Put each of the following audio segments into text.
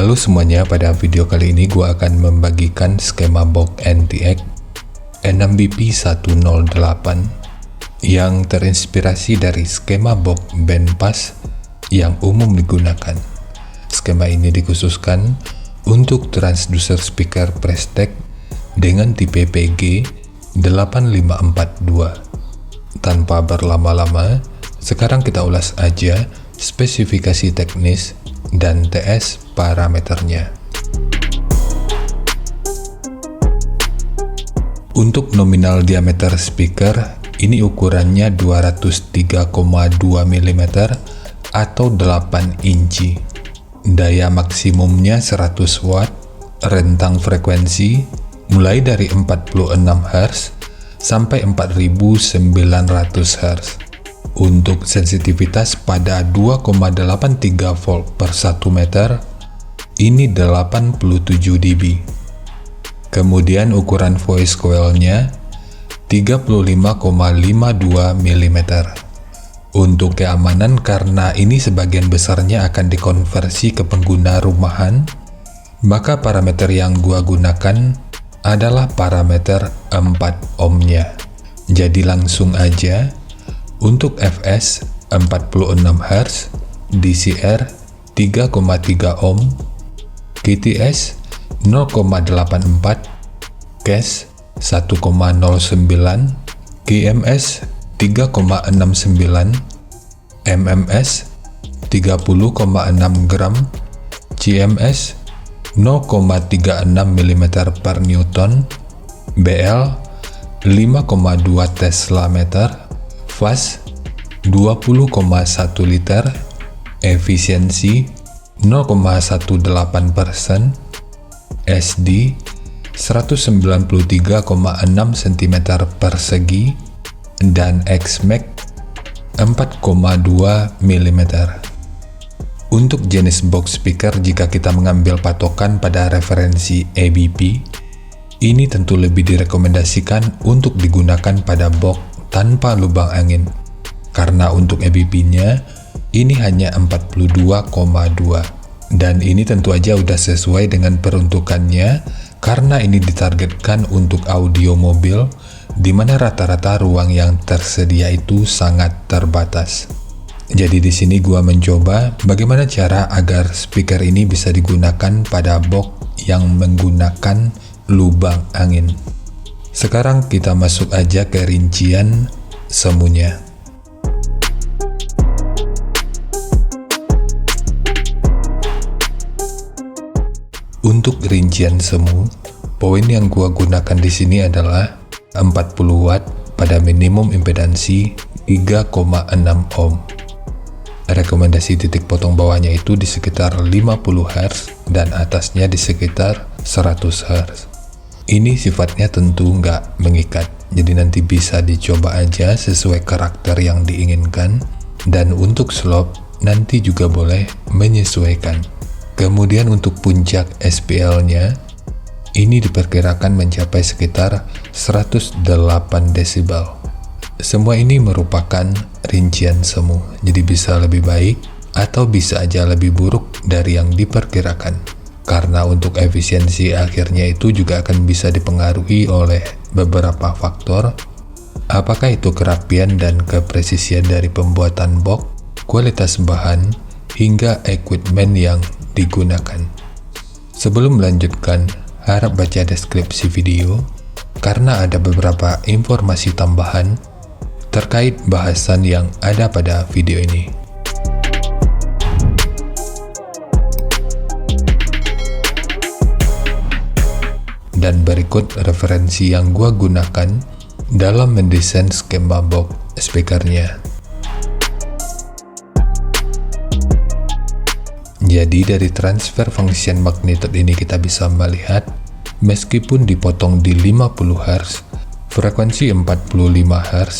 Halo semuanya, pada video kali ini gue akan membagikan skema box NTX NMBP108 yang terinspirasi dari skema box bandpass yang umum digunakan. Skema ini dikhususkan untuk transducer speaker Prestek dengan tipe PG 8542. Tanpa berlama-lama, sekarang kita ulas aja spesifikasi teknis dan TS parameternya. Untuk nominal diameter speaker, ini ukurannya 203,2 mm atau 8 inci. Daya maksimumnya 100 watt, rentang frekuensi mulai dari 46 Hz sampai 4900 Hz. Untuk sensitivitas pada 2,83 volt per 1 meter, ini 87 dB. Kemudian ukuran voice coil-nya 35,52 mm. Untuk keamanan, karena ini sebagian besarnya akan dikonversi ke pengguna rumahan, maka parameter yang gua gunakan adalah parameter 4 ohmnya. Jadi langsung aja. Untuk fs 46 Hz, DCR 3,3 ohm, KTS 0,84, CAS 1,09, GMS 3,69, MMS 30,6 gram, CMS 0,36 mm per Newton, BL 5,2 Tesla meter, fast 20,1 liter, efisiensi 0,18%, SD 193,6 cm persegi, dan XMAX 4,2 mm. Untuk jenis box speaker, jika kita mengambil patokan pada referensi ABP, ini tentu lebih direkomendasikan untuk digunakan pada box tanpa lubang angin, karena untuk ABP-nya ini hanya 42,2, dan ini tentu aja udah sesuai dengan peruntukannya, karena ini ditargetkan untuk audio mobil, di mana rata-rata ruang yang tersedia itu sangat terbatas. Jadi di sini gua mencoba bagaimana cara agar speaker ini bisa digunakan pada box yang menggunakan lubang angin. Sekarang kita masuk aja ke rincian semuanya. Untuk rincian semu, poin yang gua gunakan di sini adalah 40 watt pada minimum impedansi 3,6 ohm. Rekomendasi titik potong bawahnya itu di sekitar 50 Hz dan atasnya di sekitar 100 Hz. Ini sifatnya tentu nggak mengikat, jadi nanti bisa dicoba aja sesuai karakter yang diinginkan, dan untuk slope nanti juga boleh menyesuaikan. Kemudian untuk puncak SPL-nya, ini diperkirakan mencapai sekitar 108 desibel. Semua ini merupakan rincian semu, jadi bisa lebih baik atau bisa aja lebih buruk dari yang diperkirakan. Karena untuk efisiensi akhirnya itu juga akan bisa dipengaruhi oleh beberapa faktor, apakah itu kerapian dan kepresisian dari pembuatan box, kualitas bahan, hingga equipment yang digunakan. Sebelum melanjutkan, harap baca deskripsi video, karena ada beberapa informasi tambahan terkait bahasan yang ada pada video ini. Dan berikut referensi yang gua gunakan dalam mendesain skema box speakernya. Jadi dari transfer function magnitude ini kita bisa melihat, meskipun dipotong di 50 Hz, frekuensi 45 Hz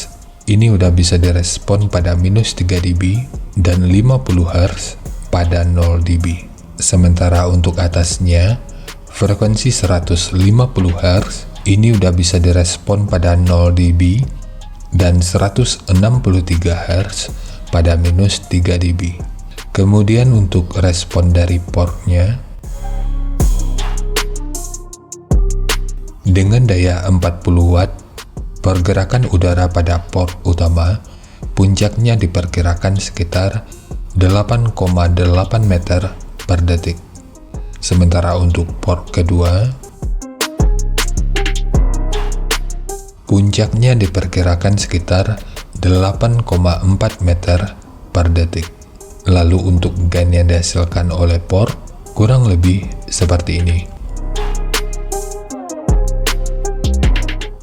ini udah bisa direspon pada minus 3 dB dan 50 Hz pada 0 dB. Sementara untuk atasnya, frekuensi 150 Hz ini udah bisa direspon pada 0 dB dan 163 Hz pada minus 3 dB. Kemudian untuk respon dari portnya, Dengan daya 40 watt, pergerakan udara pada port utama puncaknya diperkirakan sekitar 8,8 meter per detik. Sementara untuk port kedua, puncaknya diperkirakan sekitar 8,4 meter per detik. Lalu untuk gain yang dihasilkan oleh port kurang lebih seperti ini.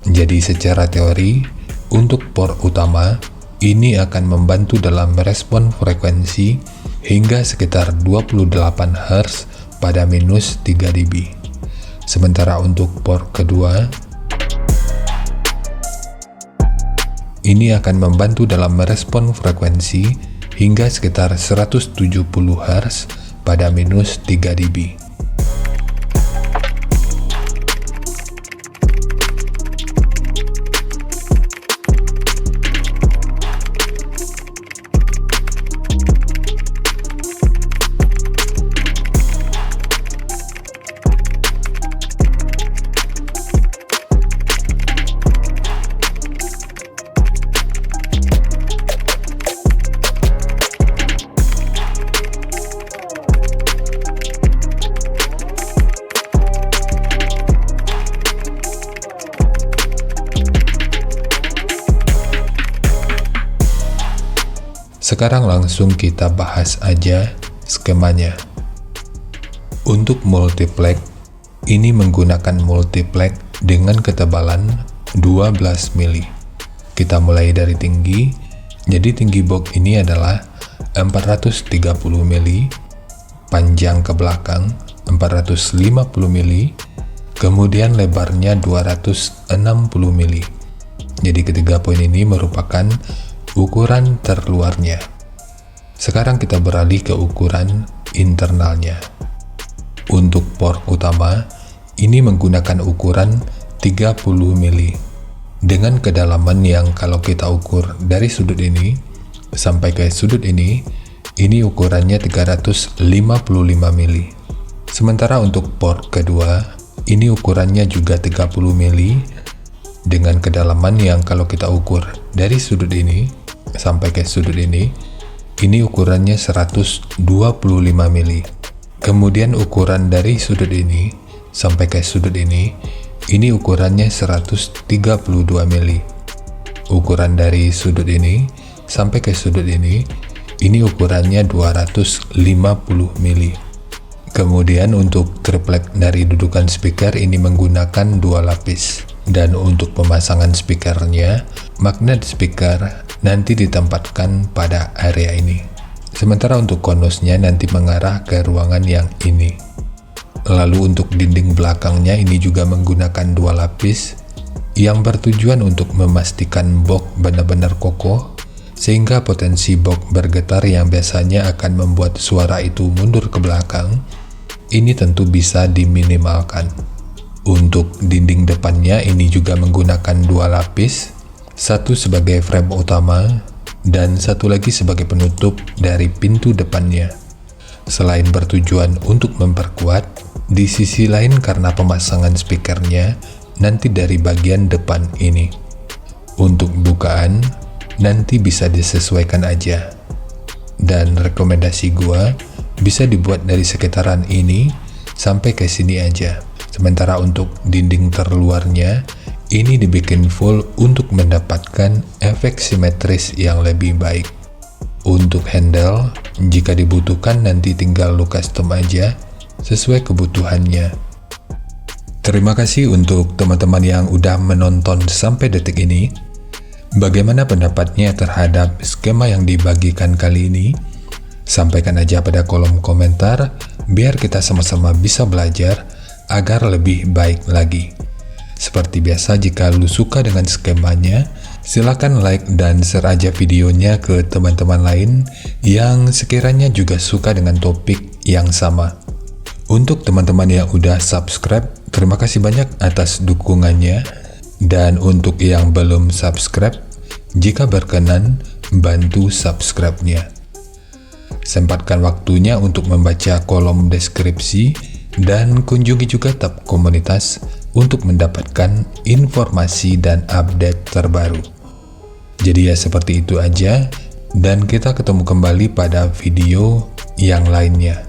Jadi secara teori, untuk port utama, ini akan membantu dalam merespon frekuensi hingga sekitar 28 Hz pada minus 3 dB. Sementara untuk port kedua, ini akan membantu dalam merespon frekuensi hingga sekitar 170 Hz pada minus 3 dB. Sekarang langsung kita bahas aja skemanya. Untuk multiplex, ini menggunakan multiplex dengan ketebalan 12 mili. Kita mulai dari tinggi, jadi tinggi box ini adalah 430 mili, panjang ke belakang 450 mili, kemudian lebarnya 260 mili. Jadi ketiga poin ini merupakan ukuran terluarnya. Sekarang kita beralih ke ukuran internalnya. Untuk port utama, ini menggunakan ukuran 30 mili dengan kedalaman yang kalau kita ukur dari sudut ini sampai ke sudut ini ukurannya 355 mili. Sementara untuk port kedua, ini ukurannya juga 30 mili dengan kedalaman yang kalau kita ukur dari sudut ini sampai ke sudut ini ukurannya 125 mili. Kemudian ukuran dari sudut ini sampai ke sudut ini ukurannya 132 mili. Ukuran dari sudut ini sampai ke sudut ini ukurannya 250 mili. Kemudian untuk triplek dari dudukan speaker ini menggunakan 2 lapis. Dan untuk pemasangan speakernya, magnet speaker nanti ditempatkan pada area ini. Sementara untuk konusnya nanti mengarah ke ruangan yang ini. Lalu untuk dinding belakangnya ini juga menggunakan 2 lapis yang bertujuan untuk memastikan box benar-benar kokoh sehingga potensi box bergetar yang biasanya akan membuat suara itu mundur ke belakang ini tentu bisa diminimalkan. Untuk dinding depannya ini juga menggunakan 2 lapis, satu sebagai frame utama dan satu lagi sebagai penutup dari pintu depannya. Selain bertujuan untuk memperkuat, di sisi lain karena pemasangan speakernya nanti dari bagian depan ini. Untuk bukaan nanti bisa disesuaikan aja. Dan rekomendasi gua bisa dibuat dari sekitaran ini sampai ke sini aja. Sementara untuk dinding terluarnya, ini dibikin full untuk mendapatkan efek simetris yang lebih baik. Untuk handle, jika dibutuhkan nanti tinggal lu custom aja sesuai kebutuhannya. Terima kasih untuk teman-teman yang udah menonton sampai detik ini. Bagaimana pendapatnya terhadap skema yang dibagikan kali ini? Sampaikan aja pada kolom komentar biar kita sama-sama bisa belajar agar lebih baik lagi. Seperti biasa, jika lu suka dengan skemanya, silakan like dan share aja videonya ke teman-teman lain yang sekiranya juga suka dengan topik yang sama. Untuk teman-teman yang udah subscribe, terima kasih banyak atas dukungannya. Dan untuk yang belum subscribe, jika berkenan, bantu subscribe-nya. Sempatkan waktunya untuk membaca kolom deskripsi dan kunjungi juga tab komunitas untuk mendapatkan informasi dan update terbaru. Jadi ya seperti itu aja, dan kita ketemu kembali pada video yang lainnya.